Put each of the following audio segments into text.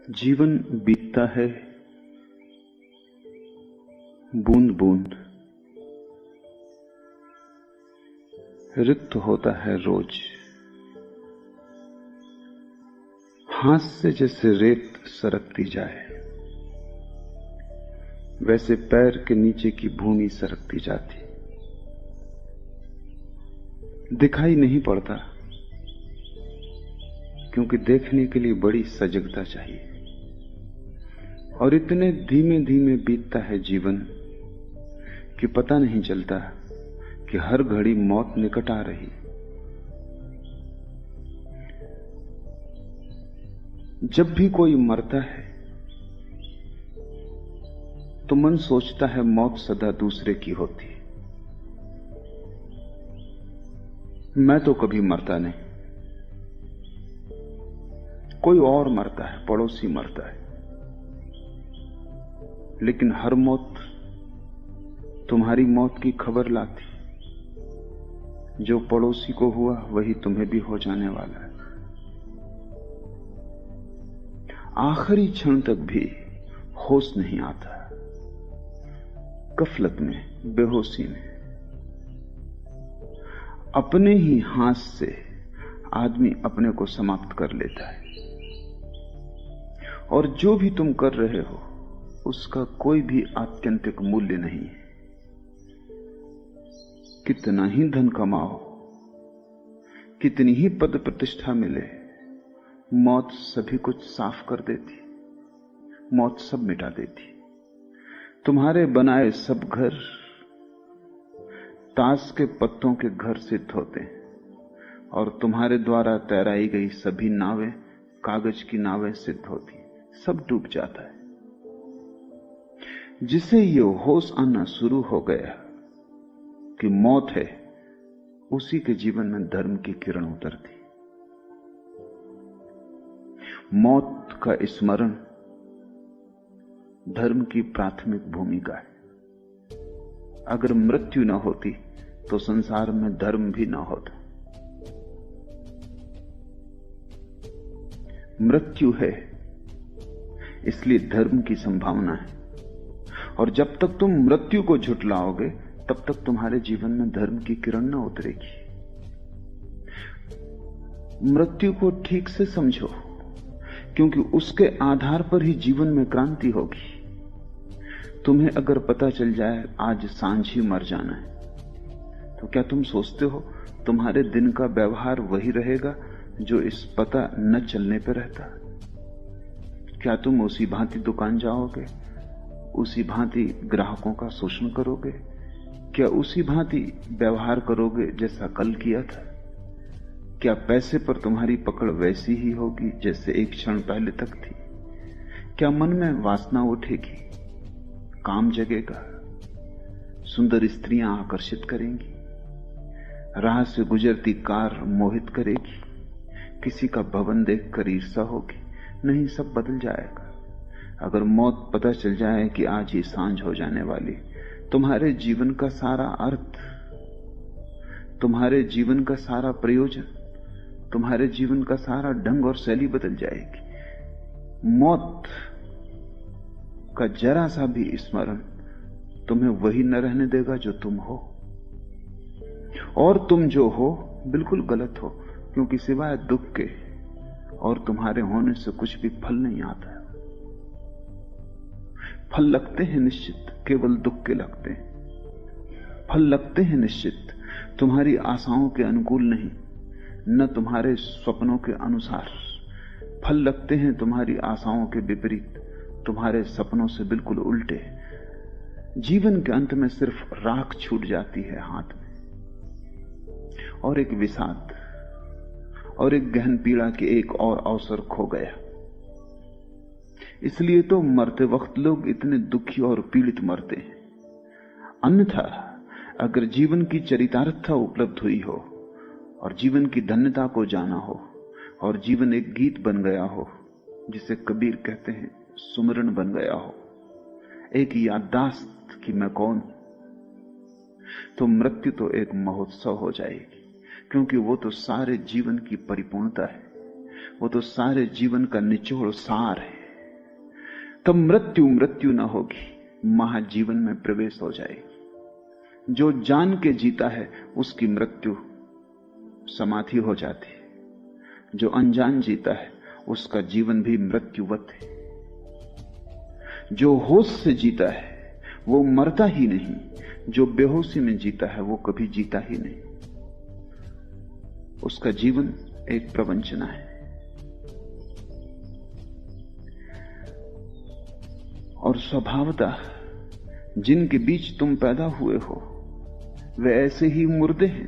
जीवन बीतता है बूंद बूंद, रिक्त होता है रोज। हाथ से जैसे रेत सरकती जाए, वैसे पैर के नीचे की भूमि सरकती जाती। दिखाई नहीं पड़ता, क्योंकि देखने के लिए बड़ी सजगता चाहिए। और इतने धीमे धीमे बीतता है जीवन कि पता नहीं चलता कि हर घड़ी मौत निकट आ रही। जब भी कोई मरता है तो मन सोचता है मौत सदा दूसरे की होती। मैं तो कभी मरता नहीं, कोई और मरता है, पड़ोसी मरता है। लेकिन हर मौत तुम्हारी मौत की खबर लाती। जो पड़ोसी को हुआ वही तुम्हें भी हो जाने वाला है। आखिरी क्षण तक भी होश नहीं आता, गफलत में, बेहोशी में। अपने ही हाथ से आदमी अपने को समाप्त कर लेता है। और जो भी तुम कर रहे हो उसका कोई भी आत्यंतिक मूल्य नहीं है। कितना ही धन कमाओ, कितनी ही पद प्रतिष्ठा मिले, मौत सभी कुछ साफ कर देती। मौत सब मिटा देती। तुम्हारे बनाए सब घर ताश के पत्तों के घर सिद्ध होते हैं, और तुम्हारे द्वारा तैराई गई सभी नावें कागज की नावें सिद्ध होती। सब डूब जाता है। जिसे ये होश आना शुरू हो गया कि मौत है, उसी के जीवन में धर्म की किरण उतरती। मौत का स्मरण धर्म की प्राथमिक भूमिका है। अगर मृत्यु न होती तो संसार में धर्म भी न होता। मृत्यु है इसलिए धर्म की संभावना है। और जब तक तुम मृत्यु को झुठलाओगे तब तक तुम्हारे जीवन में धर्म की किरण न उतरेगी। मृत्यु को ठीक से समझो, क्योंकि उसके आधार पर ही जीवन में क्रांति होगी। तुम्हें अगर पता चल जाए आज सांझ ही मर जाना है, तो क्या तुम सोचते हो तुम्हारे दिन का व्यवहार वही रहेगा जो इस पता न चलने पर रहता? क्या तुम उसी भांति दुकान जाओगे, उसी भांति ग्राहकों का शोषण करोगे? क्या उसी भांति व्यवहार करोगे जैसा कल किया था? क्या पैसे पर तुम्हारी पकड़ वैसी ही होगी जैसे एक क्षण पहले तक थी? क्या मन में वासना उठेगी, काम जगेगा, सुंदर स्त्रियां आकर्षित करेंगी, राह से गुजरती कार मोहित करेगी, किसी का भवन देखकर ईर्ष्या होगी? नहीं, सब बदल जाएगा। अगर मौत पता चल जाए कि आज ही सांझ हो जाने वाली, तुम्हारे जीवन का सारा अर्थ, तुम्हारे जीवन का सारा प्रयोजन, तुम्हारे जीवन का सारा ढंग और शैली बदल जाएगी। मौत का जरा सा भी स्मरण तुम्हें वही न रहने देगा जो तुम हो। और तुम जो हो बिल्कुल गलत हो, क्योंकि सिवाय दुख के और तुम्हारे होने से कुछ भी फल नहीं आता है। फल लगते हैं निश्चित, केवल दुख के लगते हैं। फल लगते हैं निश्चित, तुम्हारी आशाओं के अनुकूल नहीं, न तुम्हारे स्वप्नों के अनुसार। फल लगते हैं तुम्हारी आशाओं के विपरीत, तुम्हारे सपनों से बिल्कुल उल्टे। जीवन के अंत में सिर्फ राख छूट जाती है हाथ में, और एक विषाद और एक गहन पीड़ा के एक और अवसर खो गया। इसलिए तो मरते वक्त लोग इतने दुखी और पीड़ित मरते हैं। अन्यथा अगर जीवन की चरितार्थता उपलब्ध हुई हो और जीवन की धन्यता को जाना हो और जीवन एक गीत बन गया हो, जिसे कबीर कहते हैं सुमरन बन गया हो, एक याददाश्त कि मैं कौन हूं, तो मृत्यु तो एक महोत्सव हो जाएगी। क्योंकि वो तो सारे जीवन की परिपूर्णता है, वो तो सारे जीवन का निचोड़ सार है। तब मृत्यु मृत्यु न होगी, महाजीवन में प्रवेश हो जाएगी। जो जान के जीता है उसकी मृत्यु समाधि हो जाती है, जो अनजान जीता है उसका जीवन भी मृत्युवत है। जो होश से जीता है वो मरता ही नहीं, जो बेहोशी में जीता है वो कभी जीता ही नहीं। उसका जीवन एक प्रवंचना है। और स्वभावतः जिनके बीच तुम पैदा हुए हो वे ऐसे ही मुर्दे हैं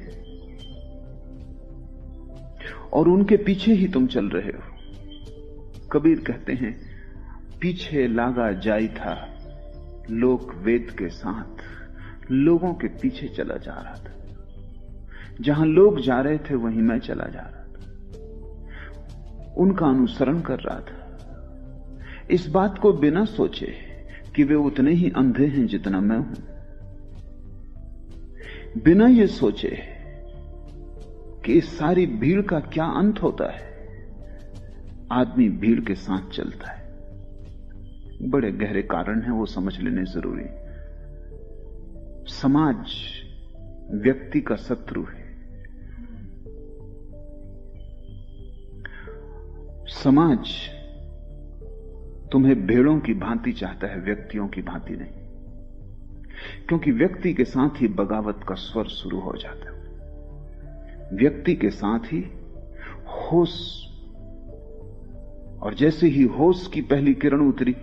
और उनके पीछे ही तुम चल रहे हो। कबीर कहते हैं, पीछे लागा जाई था लोक वेद के साथ, लोगों के पीछे चला जा रहा था। जहां लोग जा रहे थे वहीं मैं चला जा रहा था, उनका अनुसरण कर रहा था। इस बात को बिना सोचे कि वे उतने ही अंधे हैं जितना मैं हूं, बिना ये सोचे कि इस सारी भीड़ का क्या अंत होता है, आदमी भीड़ के साथ चलता है। बड़े गहरे कारण हैं, वो समझ लेने जरूरी। समाज व्यक्ति का शत्रु है। समाज तुम्हें भेड़ों की भांति चाहता है, व्यक्तियों की भांति नहीं, क्योंकि व्यक्ति के साथ ही बगावत का स्वर शुरू हो जाता है। व्यक्ति के साथ ही होश, और जैसे ही होश की पहली किरण उतरी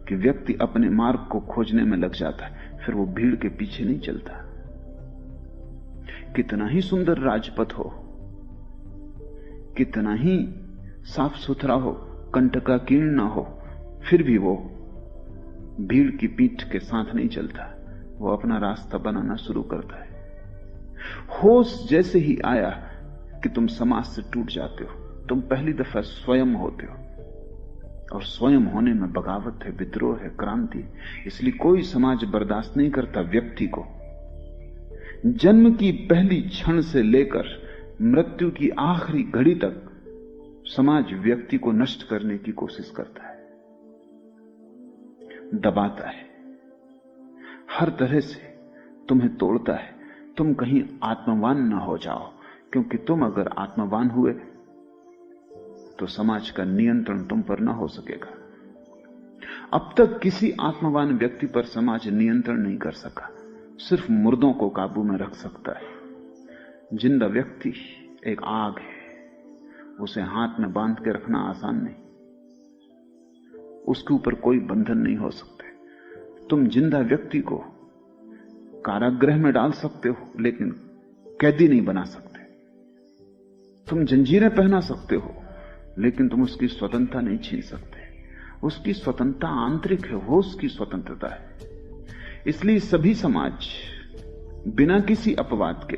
कि व्यक्ति अपने मार्ग को खोजने में लग जाता है, फिर वो भीड़ के पीछे नहीं चलता। कितना ही सुंदर राजपथ हो, कितना ही साफ सुथरा हो, कंटकाकीर्ण ना हो, फिर भी वो भीड़ की पीठ के साथ नहीं चलता, वो अपना रास्ता बनाना शुरू करता है। होश जैसे ही आया कि तुम समाज से टूट जाते हो, तुम पहली दफा स्वयं होते हो, और स्वयं होने में बगावत है, विद्रोह है, क्रांति। इसलिए कोई समाज बर्दाश्त नहीं करता व्यक्ति को। जन्म की पहली क्षण से लेकर मृत्यु की आखिरी घड़ी तक समाज व्यक्ति को नष्ट करने की कोशिश करता है, दबाता है, हर तरह से तुम्हें तोड़ता है। तुम कहीं आत्मवान न हो जाओ, क्योंकि तुम अगर आत्मवान हुए तो समाज का नियंत्रण तुम पर न हो सकेगा। अब तक किसी आत्मवान व्यक्ति पर समाज नियंत्रण नहीं कर सका, सिर्फ मुर्दों को काबू में रख सकता है। जिंदा व्यक्ति एक आग है, उसे हाथ में बांध के रखना आसान नहीं, उसके ऊपर कोई बंधन नहीं हो सकते। तुम जिंदा व्यक्ति को कारागृह में डाल सकते हो, लेकिन कैदी नहीं बना सकते। तुम जंजीरें पहना सकते हो, लेकिन तुम उसकी स्वतंत्रता नहीं छीन सकते। उसकी स्वतंत्रता आंतरिक है, वो उसकी स्वतंत्रता है। इसलिए सभी समाज बिना किसी अपवाद के,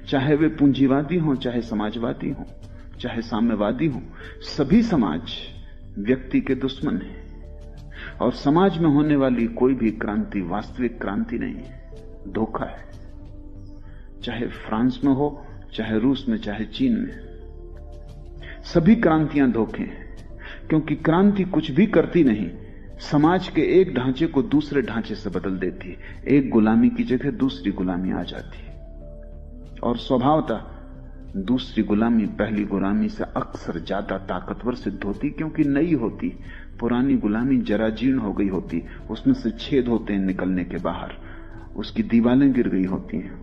चाहे वे पूंजीवादी हों, चाहे समाजवादी हों, चाहे साम्यवादी हों, सभी समाज व्यक्ति के दुश्मन हैं। और समाज में होने वाली कोई भी क्रांति वास्तविक क्रांति नहीं है, धोखा है। चाहे फ्रांस में हो, चाहे रूस में, चाहे चीन में, सभी क्रांतियां धोखे हैं। क्योंकि क्रांति कुछ भी करती नहीं, समाज के एक ढांचे को दूसरे ढांचे से बदल देती है। एक गुलामी की जगह दूसरी गुलामी आ जाती है, और स्वभावतः दूसरी गुलामी पहली गुलामी से अक्सर ज्यादा ताकतवर सिद्ध होती, क्योंकि नई होती। पुरानी गुलामी जराजीर्ण हो गई होती, उसमें से छेद होते हैं निकलने के बाहर, उसकी दीवारें गिर गई होती हैं,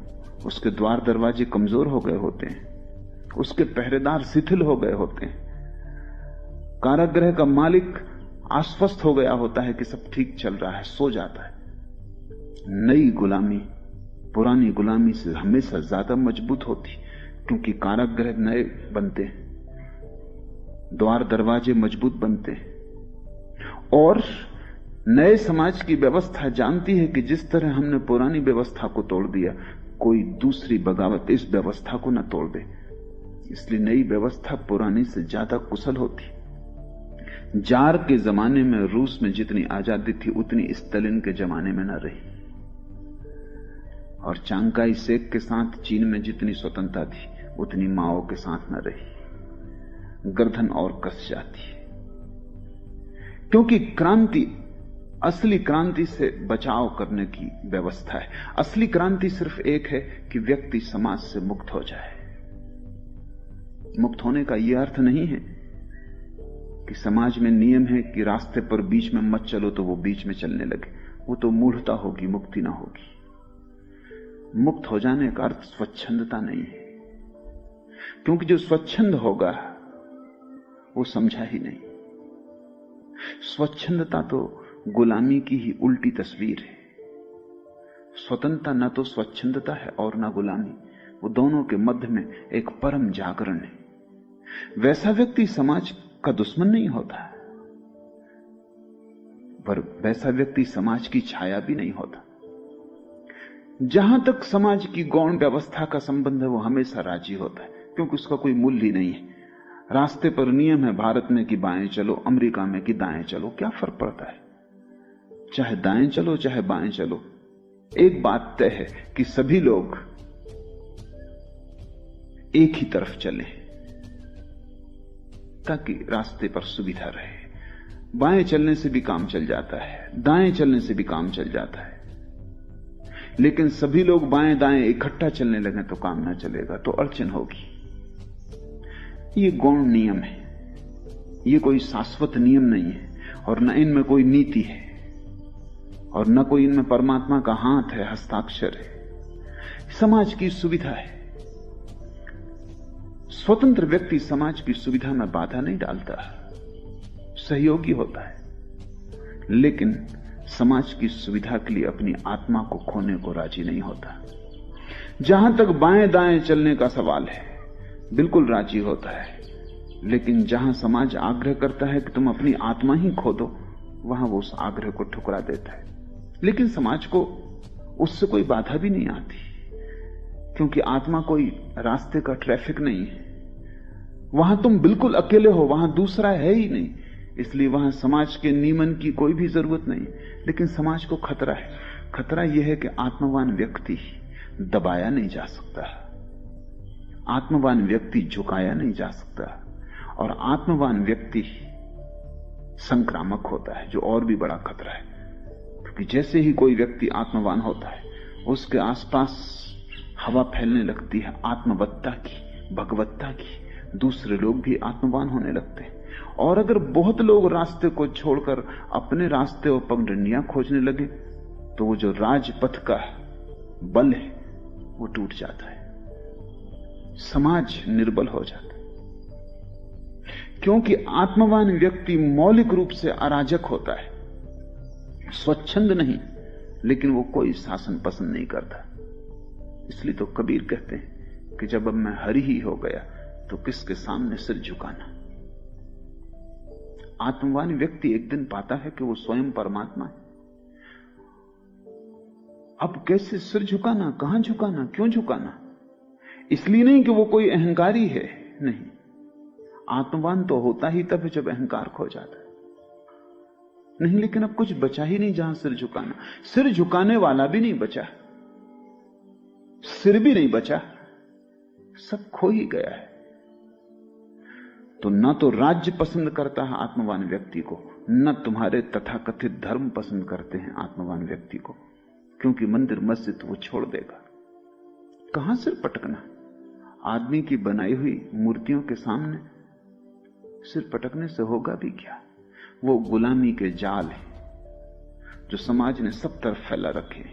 उसके द्वार दरवाजे कमजोर हो गए होते हैं, उसके पहरेदार शिथिल हो गए होते हैं, कारागृह का मालिक आश्वस्त हो गया होता है कि सब ठीक चल रहा है, सो जाता है। नई गुलामी पुरानी गुलामी से हमेशा ज्यादा मजबूत होती, क्योंकि कारागृह नए बनते हैं, द्वार दरवाजे मजबूत बनते हैं, और नए समाज की व्यवस्था जानती है कि जिस तरह हमने पुरानी व्यवस्था को तोड़ दिया, कोई दूसरी बगावत इस व्यवस्था को न तोड़ दे। इसलिए नई व्यवस्था पुरानी से ज्यादा कुशल होती। जार के जमाने में रूस में जितनी आजादी थी, उतनी स्टालिन के जमाने में न रही। और चांगकाई शेक के साथ चीन में जितनी स्वतंत्रता थी, उतनी माओ के साथ न रही। गर्दन और कस जाती है, क्योंकि क्रांति, असली क्रांति से बचाव करने की व्यवस्था है। असली क्रांति सिर्फ एक है कि व्यक्ति समाज से मुक्त हो जाए। मुक्त होने का यह अर्थ नहीं है कि समाज में नियम है कि रास्ते पर बीच में मत चलो तो वो बीच में चलने लगे। वो तो मूढ़ता होगी, मुक्ति ना होगी। मुक्त हो जाने का अर्थ स्वच्छंदता नहीं है, क्योंकि जो स्वच्छंद होगा वो समझा ही नहीं। स्वच्छंदता तो गुलामी की ही उल्टी तस्वीर है। स्वतंत्रता न तो स्वच्छंदता है और न गुलामी, वो दोनों के मध्य में एक परम जागरण है। वैसा व्यक्ति समाज का दुश्मन नहीं होता, पर वैसा व्यक्ति समाज की छाया भी नहीं होता। जहां तक समाज की गौण व्यवस्था का संबंध है वो हमेशा राजी होता है, क्योंकि उसका कोई मूल्य ही नहीं है। रास्ते पर नियम है भारत में कि बाएं चलो, अमेरिका में कि दाएं चलो, क्या फर्क पड़ता है? चाहे दाएं चलो चाहे बाएं चलो, एक बात तय है कि सभी लोग एक ही तरफ चलें ताकि रास्ते पर सुविधा रहे। बाएं चलने से भी काम चल जाता है, दाएं चलने से भी काम चल जाता है, लेकिन सभी लोग बाएं दाएं इकट्ठा चलने लगे तो काम ना चलेगा, तो अड़चन होगी। ये गौण नियम है, ये कोई शाश्वत नियम नहीं है, और न इनमें कोई नीति है, और न कोई इनमें परमात्मा का हाथ है, हस्ताक्षर है। समाज की सुविधा है। स्वतंत्र व्यक्ति समाज की सुविधा में बाधा नहीं डालता, सहयोगी होता है, लेकिन समाज की सुविधा के लिए अपनी आत्मा को खोने को राजी नहीं होता। जहां तक बाएं दाएं चलने का सवाल है, बिल्कुल राजी होता है, लेकिन जहां समाज आग्रह करता है कि तुम अपनी आत्मा ही खो दो, वहां वो उस आग्रह को ठुकरा देता है। लेकिन समाज को उससे कोई बाधा भी नहीं आती, क्योंकि आत्मा कोई रास्ते का ट्रैफिक नहीं है। वहां तुम बिल्कुल अकेले हो, वहां दूसरा है ही नहीं, इसलिए वहां समाज के नियमन की कोई भी जरूरत नहीं। लेकिन समाज को खतरा है। खतरा यह है कि आत्मवान व्यक्ति दबाया नहीं जा सकता, आत्मवान व्यक्ति झुकाया नहीं जा सकता, और आत्मवान व्यक्ति संक्रामक होता है, जो और भी बड़ा खतरा है। क्योंकि जैसे ही कोई व्यक्ति आत्मवान होता है, उसके आसपास हवा फैलने लगती है आत्मवत्ता की, भगवत्ता की। दूसरे लोग भी आत्मवान होने लगते हैं, और अगर बहुत लोग रास्ते को छोड़कर अपने रास्ते और पगडंडियां खोजने लगे, तो वो जो राजपथ का बल है वो टूट जाता है, समाज निर्बल हो जाता है। क्योंकि आत्मवान व्यक्ति मौलिक रूप से अराजक होता है, स्वच्छंद नहीं, लेकिन वो कोई शासन पसंद नहीं करता। इसलिए तो कबीर कहते हैं कि जब अब मैं हरि ही हो गया तो किसके सामने सिर झुकाना। आत्मवान व्यक्ति एक दिन पाता है कि वो स्वयं परमात्मा है। अब कैसे सिर झुकाना, कहां झुकाना, क्यों झुकाना? इसलिए नहीं कि वो कोई अहंकारी है, नहीं। आत्मवान तो होता ही तब जब अहंकार खो जाता है। नहीं, लेकिन अब कुछ बचा ही नहीं जहां सिर झुकाना। सिर झुकाने वाला भी नहीं बचा, सिर भी नहीं बचा, सब खो ही गया है। तो न तो राज्य पसंद करता है आत्मवान व्यक्ति को, न तुम्हारे तथाकथित धर्म पसंद करते हैं आत्मवान व्यक्ति को, क्योंकि मंदिर मस्जिद वो छोड़ देगा। कहां सिर पटकना? आदमी की बनाई हुई मूर्तियों के सामने सिर पटकने से होगा भी क्या? वो गुलामी के जाल है जो समाज ने सब तरफ फैला रखे।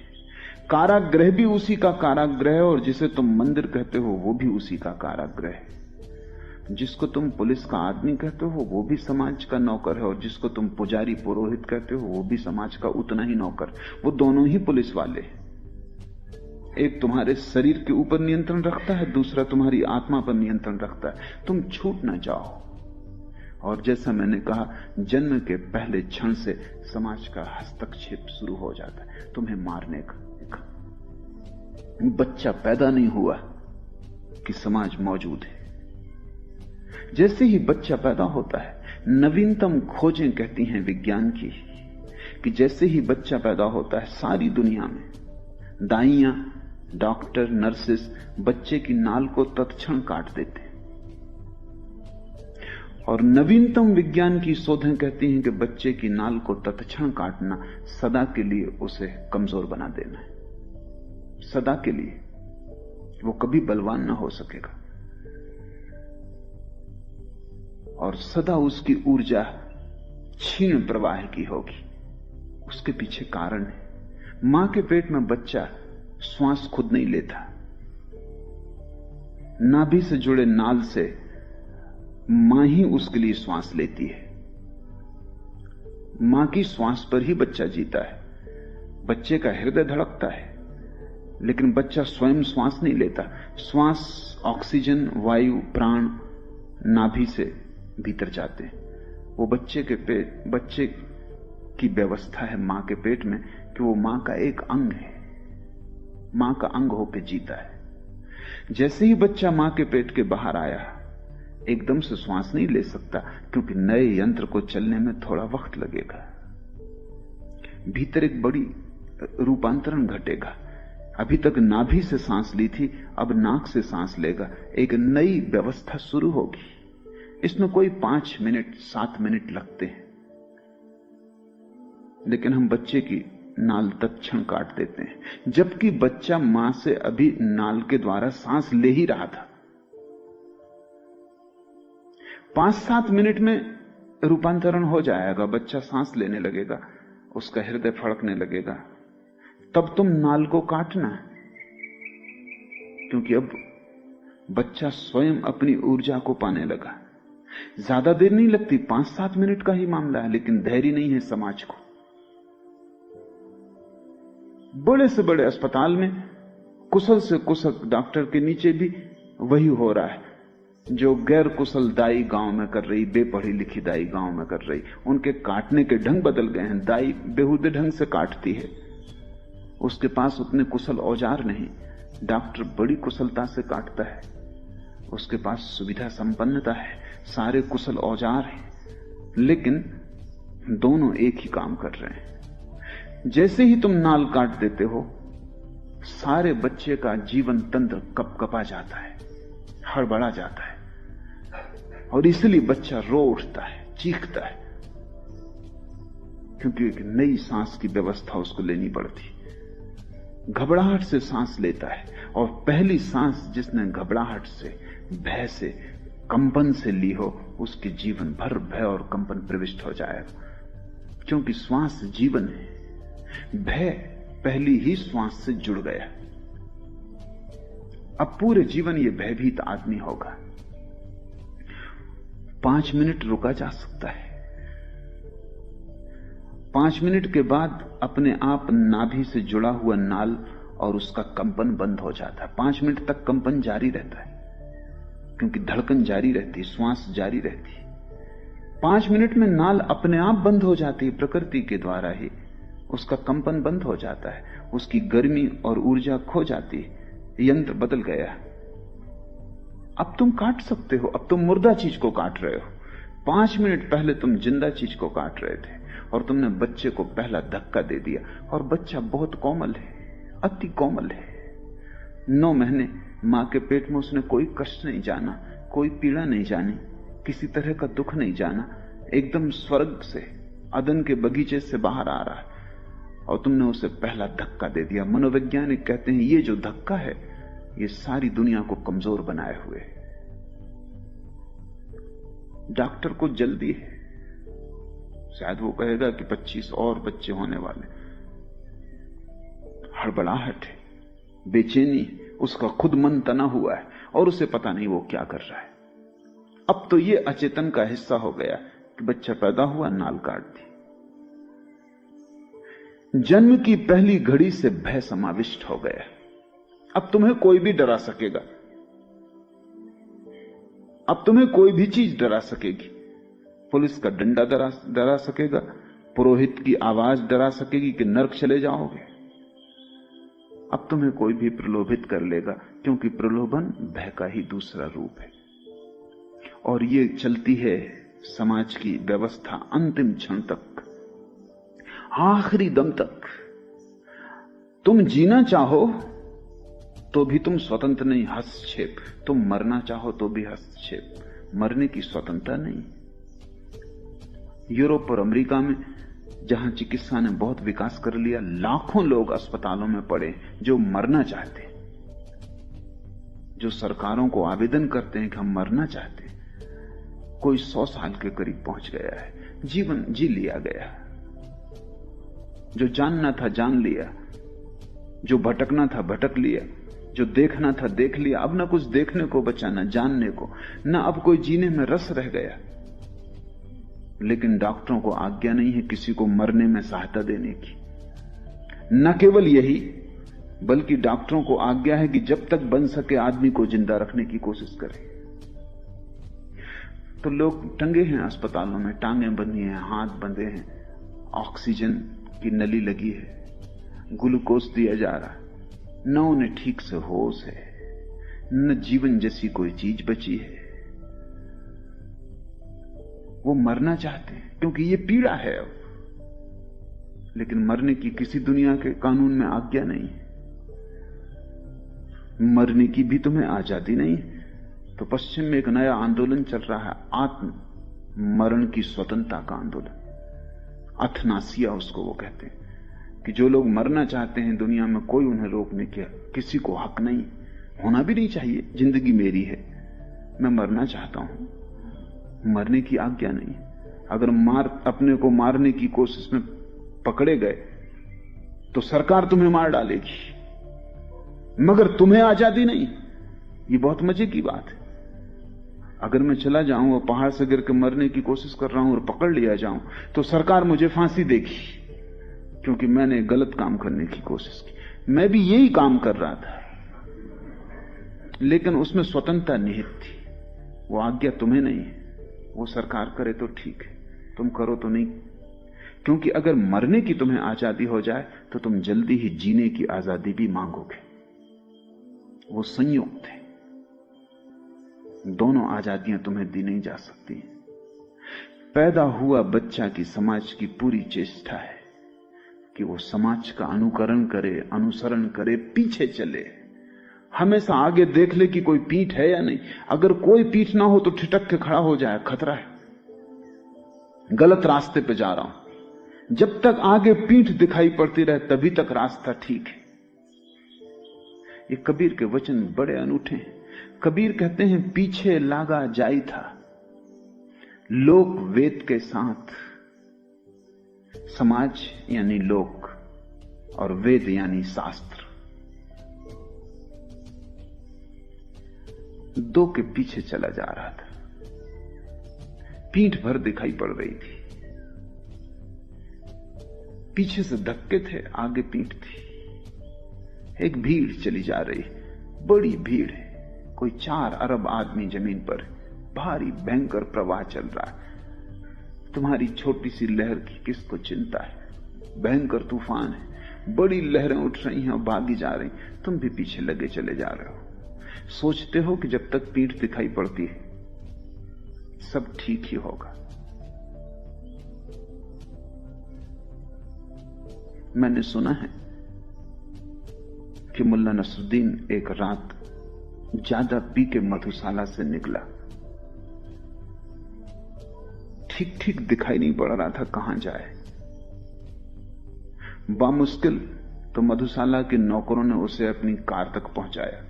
कारागृह भी उसी का कारागृह है, और जिसे तुम मंदिर कहते हो वो भी उसी का कारागृह है। जिसको तुम पुलिस का आदमी कहते हो वो भी समाज का नौकर है, और जिसको तुम पुजारी पुरोहित कहते हो वो भी समाज का उतना ही नौकर। वो दोनों ही पुलिस वाले हैं। एक तुम्हारे शरीर के ऊपर नियंत्रण रखता है, दूसरा तुम्हारी आत्मा पर नियंत्रण रखता है। तुम छूट ना जाओ। और जैसा मैंने कहा, जन्म के पहले क्षण से समाज का हस्तक्षेप शुरू हो जाता है तुम्हें मारने का। बच्चा पैदा नहीं हुआ कि समाज मौजूद है। जैसे ही बच्चा पैदा होता है, नवीनतम खोजें कहती हैं विज्ञान की कि जैसे ही बच्चा पैदा होता है, सारी दुनिया में दाइयां, डॉक्टर, नर्सेस बच्चे की नाल को तत्क्षण काट देते हैं। और नवीनतम विज्ञान की शोधें कहती हैं कि बच्चे की नाल को तत्क्षण काटना सदा के लिए उसे कमजोर बना देना है, सदा के लिए। वो कभी बलवान ना हो सकेगा और सदा उसकी ऊर्जा क्षीण प्रवाह की होगी। उसके पीछे कारण है। मां के पेट में बच्चा श्वास खुद नहीं लेता, नाभि से जुड़े नाल से मां ही उसके लिए श्वास लेती है। मां की श्वास पर ही बच्चा जीता है। बच्चे का हृदय धड़कता है, लेकिन बच्चा स्वयं श्वास नहीं लेता। श्वास, ऑक्सीजन, वायु, प्राण नाभि से भीतर जाते हैं। वो बच्चे की व्यवस्था है मां के पेट में कि वो मां का एक अंग है, मां का अंग होकर जीता है। जैसे ही बच्चा मां के पेट के बाहर आया, एकदम से श्वास नहीं ले सकता, क्योंकि नए यंत्र को चलने में थोड़ा वक्त लगेगा। भीतर एक बड़ी रूपांतरण घटेगा। अभी तक नाभि से सांस ली थी, अब नाक से सांस लेगा। एक नई व्यवस्था शुरू होगी। इसमें कोई 5 मिनट 7 मिनट लगते हैं, लेकिन हम बच्चे की नाल तत्क्षण काट देते हैं, जबकि बच्चा मां से अभी नाल के द्वारा सांस ले ही रहा था। 5-7 मिनट में रूपांतरण हो जाएगा, बच्चा सांस लेने लगेगा, उसका हृदय फड़कने लगेगा। तब तुम नाल को काटना, क्योंकि अब बच्चा स्वयं अपनी ऊर्जा को पाने लगा। ज्यादा देर नहीं लगती, 5-7 मिनट का ही मामला है, लेकिन धैर्य नहीं है समाज को। बड़े से बड़े अस्पताल में कुशल से कुशल डॉक्टर के नीचे भी वही हो रहा है जो गैर कुशल दाई गांव में कर रही, बेपढ़ी लिखी दाई गांव में कर रही। उनके काटने के ढंग बदल गए हैं। दाई बेहुदे ढंग से काटती है, उसके पास उतने कुशल औजार नहीं। डॉक्टर बड़ी कुशलता से काटता है, उसके पास सुविधा संपन्नता है, सारे कुशल औजार हैं, लेकिन दोनों एक ही काम कर रहे हैं। जैसे ही तुम नाल काट देते हो, सारे बच्चे का जीवन तंत्र कपकपा जाता है, हड़बड़ा जाता है, और इसलिए बच्चा रो उठता है, चीखता है, क्योंकि एक नई सांस की व्यवस्था उसको लेनी पड़ती। घबराहट से सांस लेता है, और पहली सांस जिसने घबराहट से, भय से, कंपन से ली हो, उसके जीवन भर भय और कंपन प्रविष्ट हो जाएगा, क्योंकि श्वास जीवन है। भय पहली ही श्वास से जुड़ गया। अब पूरे जीवन ये भयभीत आदमी होगा। 5 मिनट रुका जा सकता है, 5 मिनट के बाद अपने आप नाभि से जुड़ा हुआ नाल और उसका कंपन बंद हो जाता है। 5 मिनट तक कंपन जारी रहता है, क्योंकि धड़कन जारी रहती, श्वास जारी रहती। 5 मिनट में नाल अपने आप बंद हो जाती है, प्रकृति के द्वारा ही उसका कंपन बंद हो जाता है, उसकी गर्मी और ऊर्जा खो जाती है। यंत्र बदल गया। अब तुम काट सकते हो, अब तुम मुर्दा चीज को काट रहे हो। 5 मिनट पहले तुम जिंदा चीज को काट रहे थे, और तुमने बच्चे को पहला धक्का दे दिया। और बच्चा बहुत कोमल है, अति कोमल है। 9 महीने मां के पेट में उसने कोई कष्ट नहीं जाना, कोई पीड़ा नहीं जानी, किसी तरह का दुख नहीं जाना। एकदम स्वर्ग से, अदन के बगीचे से बाहर आ रहा है, और तुमने उसे पहला धक्का दे दिया। मनोवैज्ञानिक कहते हैं ये जो धक्का है, ये सारी दुनिया को कमजोर बनाए हुए। डॉक्टर को जल्दी है, शायद वो कहेगा कि 25 और बच्चे होने वाले। हड़बड़ाहट है, बेचैनी, उसका खुद मन तना हुआ है, और उसे पता नहीं वो क्या कर रहा है। अब तो ये अचेतन का हिस्सा हो गया कि बच्चा पैदा हुआ, नाल काट दी। जन्म की पहली घड़ी से भय समाविष्ट हो गया। अब तुम्हें कोई भी डरा सकेगा, अब तुम्हें कोई भी चीज डरा सकेगी। पुलिस का डंडा डरा सकेगा, पुरोहित की आवाज डरा सकेगी कि नर्क चले जाओगे। अब तुम्हें कोई भी प्रलोभित कर लेगा, क्योंकि प्रलोभन भय का ही दूसरा रूप है। और ये चलती है समाज की व्यवस्था अंतिम क्षण तक, आखिरी दम तक। तुम जीना चाहो तो भी तुम स्वतंत्र नहीं, हस्तक्षेप। तुम मरना चाहो तो भी हस्तक्षेप। मरने की स्वतंत्रता नहीं। यूरोप और अमेरिका में जहां चिकित्सा ने बहुत विकास कर लिया, लाखों लोग अस्पतालों में पड़े जो मरना चाहते हैं, जो सरकारों को आवेदन करते हैं कि हम मरना चाहते हैं। कोई 100 साल के करीब पहुंच गया है, जीवन जी लिया गया, जो जानना था जान लिया, जो भटकना था भटक लिया, जो देखना था देख लिया। अब ना कुछ देखने को बचा, ना जानने को, ना अब कोई जीने में रस रह गया। लेकिन डॉक्टरों को आज्ञा नहीं है किसी को मरने में सहायता देने की। न केवल यही, बल्कि डॉक्टरों को आज्ञा है कि जब तक बन सके आदमी को जिंदा रखने की कोशिश करें। तो लोग टंगे हैं अस्पतालों में, टांगे बंधी हैं, हाथ बंधे हैं, ऑक्सीजन की नली लगी है, ग्लूकोज दिया जा रहा है, न उन्हें ठीक से होश है, न जीवन जैसी कोई चीज बची है। वो मरना चाहते हैं क्योंकि ये पीड़ा है अब, लेकिन मरने की किसी दुनिया के कानून में आज्ञा नहीं है। मरने की भी तुम्हें आजादी नहीं है। तो पश्चिम में एक नया आंदोलन चल रहा है, आत्म मरण की स्वतंत्रता का आंदोलन। अथनासिया उसको वो कहते हैं कि जो लोग मरना चाहते हैं दुनिया में, कोई उन्हें रोकने के किसी को हक नहीं, होना भी नहीं चाहिए। जिंदगी मेरी है, मैं मरना चाहता हूं, मरने की आज्ञा नहीं। अगर अपने को मारने की कोशिश में पकड़े गए तो सरकार तुम्हें मार डालेगी, मगर तुम्हें आजादी नहीं। ये बहुत मजे की बात है। अगर मैं चला जाऊं और पहाड़ से गिर के मरने की कोशिश कर रहा हूं और पकड़ लिया जाऊं तो सरकार मुझे फांसी देगी, क्योंकि मैंने गलत काम करने की कोशिश की। मैं भी यही काम कर रहा था, लेकिन उसमें स्वतंत्रता निहित थी। वो आज्ञा तुम्हें नहीं है। वो सरकार करे तो ठीक है, तुम करो तो नहीं। क्योंकि अगर मरने की तुम्हें आजादी हो जाए तो तुम जल्दी ही जीने की आजादी भी मांगोगे। वो संयुक्त है, दोनों आजादियां तुम्हें दी नहीं जा सकती। पैदा हुआ बच्चा की समाज की पूरी चेष्टा है कि वो समाज का अनुकरण करे, अनुसरण करे, पीछे चले, हमेशा आगे देख ले कि कोई पीठ है या नहीं। अगर कोई पीठ ना हो तो ठिठक के खड़ा हो जाए, खतरा है, गलत रास्ते पे जा रहा हूं। जब तक आगे पीठ दिखाई पड़ती रहे तभी तक रास्ता ठीक है। ये कबीर के वचन बड़े अनूठे हैं। कबीर कहते हैं, पीछे लागा जाई था लोक वेद के साथ। समाज यानी लोक और वेद यानी शास्त्र, दो के पीछे चला जा रहा था। पीठ भर दिखाई पड़ रही थी, पीछे से धक्के थे, आगे पीठ थी। एक भीड़ चली जा रही, बड़ी भीड़ है, कोई 4 अरब आदमी जमीन पर, भारी भयंकर प्रवाह चल रहा है। तुम्हारी छोटी सी लहर की किसको चिंता है? भयंकर तूफान है, बड़ी लहरें उठ रही हैं और भागी जा रही, तुम भी पीछे लगे चले जा रहे हो। सोचते हो कि जब तक पीठ दिखाई पड़ती है सब ठीक ही होगा। मैंने सुना है कि मुल्ला नसरुद्दीन एक रात ज्यादा पी के मधुशाला से निकला। ठीक ठीक दिखाई नहीं पड़ रहा था कहां जाए। बामुश्किल तो मधुशाला के नौकरों ने उसे अपनी कार तक पहुंचाया।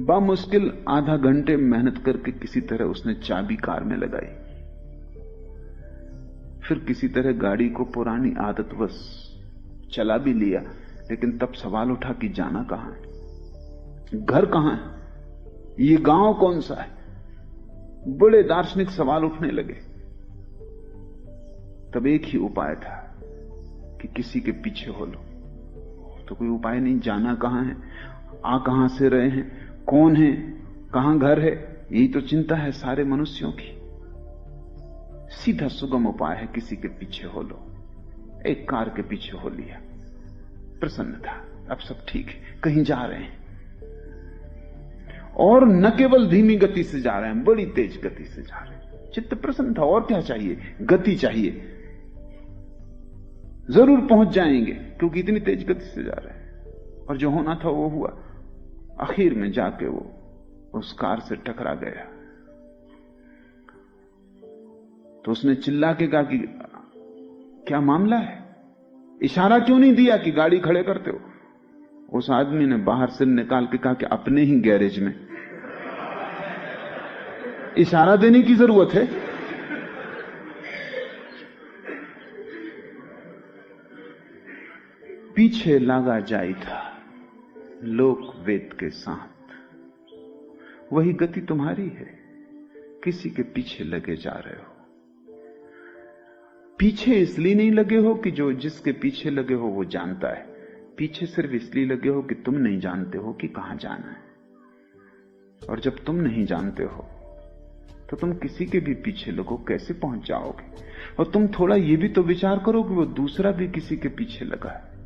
बामुश्किल आधा घंटे मेहनत करके किसी तरह उसने चाबी कार में लगाई। फिर किसी तरह गाड़ी को पुरानी आदतवश चला भी लिया, लेकिन तब सवाल उठा कि जाना कहां है, घर कहां है, ये गांव कौन सा है। बड़े दार्शनिक सवाल उठने लगे। तब एक ही उपाय था कि किसी के पीछे हो लो। तो कोई उपाय नहीं, जाना कहां है, आ कहां से रहे हैं, कौन है, कहां घर है, यही तो चिंता है सारे मनुष्यों की। सीधा सुगम उपाय है, किसी के पीछे हो लो। एक कार के पीछे हो लिया, प्रसन्न था, अब सब ठीक है, कहीं जा रहे हैं। और न केवल धीमी गति से जा रहे हैं, बड़ी तेज गति से जा रहे हैं। चित्त प्रसन्न था, और क्या चाहिए, गति चाहिए, जरूर पहुंच जाएंगे, क्योंकि इतनी तेज गति से जा रहे हैं। और जो होना था वो हुआ। आखिर में जाके वो उस कार से टकरा गया तो उसने चिल्ला के कहा कि क्या मामला है, इशारा क्यों नहीं दिया कि गाड़ी खड़े करते हो? उस आदमी ने बाहर से निकाल के कहा कि अपने ही गैरेज में। इशारा देने की जरूरत है? पीछे लागा जाई था लोक वेद के साथ, वही गति तुम्हारी है, किसी के पीछे लगे जा रहे हो। पीछे इसलिए नहीं लगे हो कि जो जिसके पीछे लगे हो वो जानता है, पीछे सिर्फ इसलिए लगे हो कि तुम नहीं जानते हो कि कहां जाना है। और जब तुम नहीं जानते हो तो तुम किसी के भी पीछे लगो, कैसे पहुंच जाओगे? और तुम थोड़ा ये भी तो विचार करो कि वो दूसरा भी किसी के पीछे लगा है।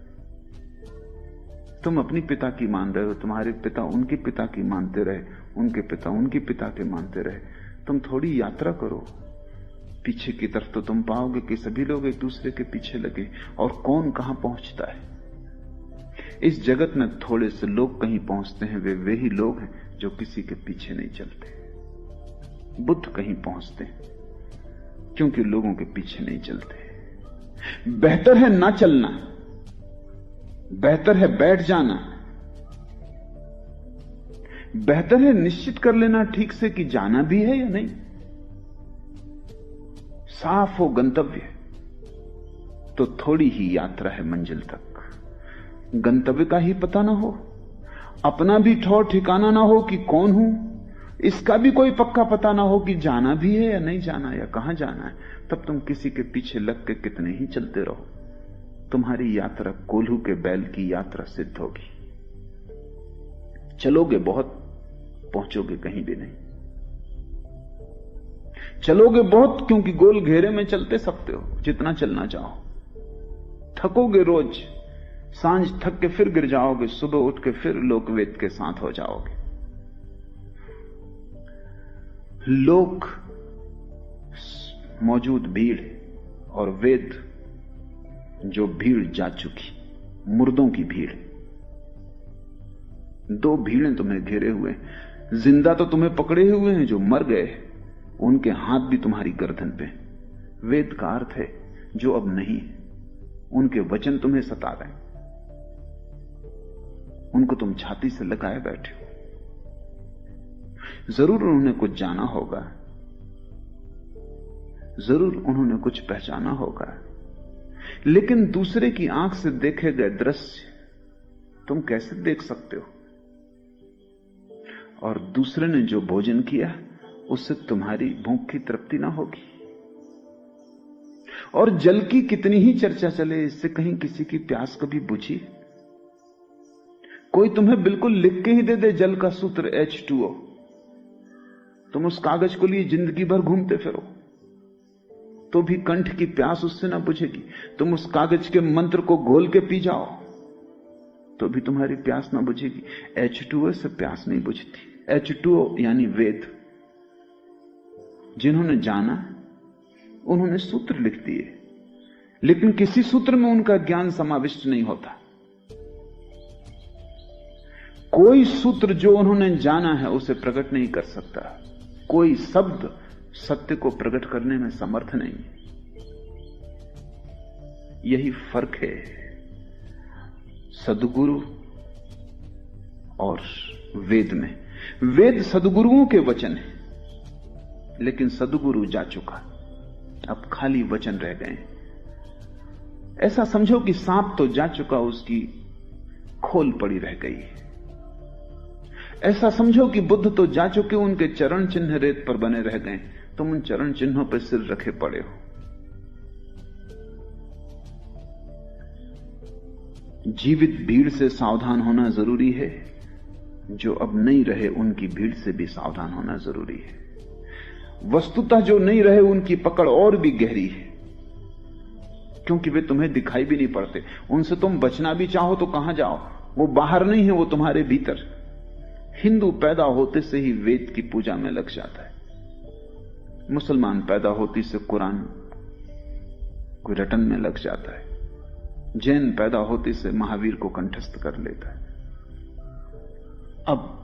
तुम अपनी पिता की मान रहे हो, तुम्हारे पिता उनके पिता की मानते रहे, उनके पिता उनके पिता के मानते रहे। तुम थोड़ी यात्रा करो पीछे की तरफ, तो तुम पाओगे कि सभी लोग एक दूसरे के पीछे लगे, और कौन कहां पहुंचता है। इस जगत में थोड़े से लोग कहीं पहुंचते हैं, वे ही लोग हैं जो किसी के पीछे नहीं चलते। बुद्ध कहीं पहुंचते हैं क्योंकि लोगों के पीछे नहीं चलते। बेहतर है ना चलना, बेहतर है बैठ जाना, बेहतर है निश्चित कर लेना ठीक से कि जाना भी है या नहीं। साफ हो गंतव्य तो थोड़ी ही यात्रा है मंजिल तक। गंतव्य का ही पता ना हो, अपना भी ठौर ठिकाना ना हो कि कौन हूं, इसका भी कोई पक्का पता ना हो कि जाना भी है या नहीं जाना, या कहां जाना है, तब तुम किसी के पीछे लग के कितने ही चलते रहो, तुम्हारी यात्रा कोल्हू के बैल की यात्रा सिद्ध होगी। चलोगे बहुत, पहुंचोगे कहीं भी नहीं। चलोगे बहुत क्योंकि गोल घेरे में चलते सकते हो जितना चलना चाहो। थकोगे रोज, सांझ थक के फिर गिर जाओगे, सुबह उठ के फिर लोकवेद के साथ हो जाओगे। लोक मौजूद भीड़ और वेद जो भीड़ जा चुकी, मुर्दों की भीड़। दो भीड़ें तुम्हें घेरे हुए, जिंदा तो तुम्हें पकड़े हुए हैं, जो मर गए उनके हाथ भी तुम्हारी गर्दन पे। वेद का अर्थ है जो अब नहीं है, उनके वचन तुम्हें सता रहे हैं, उनको तुम छाती से लगाए बैठे हो। जरूर उन्होंने कुछ जाना होगा, जरूर उन्होंने कुछ पहचाना होगा, लेकिन दूसरे की आंख से देखे गए दृश्य तुम कैसे देख सकते हो? और दूसरे ने जो भोजन किया उससे तुम्हारी भूख की तृप्ति ना होगी। और जल की कितनी ही चर्चा चले, इससे कहीं किसी की प्यास कभी बुझी? कोई तुम्हें बिल्कुल लिख के ही दे दे जल का सूत्र H2O, तुम उस कागज को लिए जिंदगी भर घूमते फिरो तो भी कंठ की प्यास उससे ना बुझेगी। तुम उस कागज के मंत्र को घोल के पी जाओ तो भी तुम्हारी प्यास ना बुझेगी। H2O से प्यास नहीं बुझती। H2O यानी वेद। जिन्होंने जाना उन्होंने सूत्र लिख दिए, लेकिन किसी सूत्र में उनका ज्ञान समाविष्ट नहीं होता। कोई सूत्र जो उन्होंने जाना है उसे प्रकट नहीं कर सकता, कोई शब्द सत्य को प्रकट करने में समर्थ नहीं। यही फर्क है सद्गुरु और वेद में। वेद सद्गुरुओं के वचन है, लेकिन सद्गुरु जा चुका, अब खाली वचन रह गए। ऐसा समझो कि सांप तो जा चुका, उसकी खोल पड़ी रह गई। ऐसा समझो कि बुद्ध तो जा चुके, उनके चरण चिन्ह रेत पर बने रह गए, तुम उन चरण चिन्हों पर सिर रखे पड़े हो। जीवित भीड़ से सावधान होना जरूरी है, जो अब नहीं रहे उनकी भीड़ से भी सावधान होना जरूरी है। वस्तुतः जो नहीं रहे उनकी पकड़ और भी गहरी है, क्योंकि वे तुम्हें दिखाई भी नहीं पड़ते। उनसे तुम बचना भी चाहो तो कहां जाओ, वो बाहर नहीं है, वो तुम्हारे भीतर। हिंदू पैदा होते से ही वेद की पूजा में लग जाता है, मुसलमान पैदा होती से कुरान को रटन में लग जाता है, जैन पैदा होती से महावीर को कंठस्थ कर लेता है। अब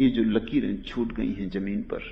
ये जो लकीरें छूट गई हैं जमीन पर,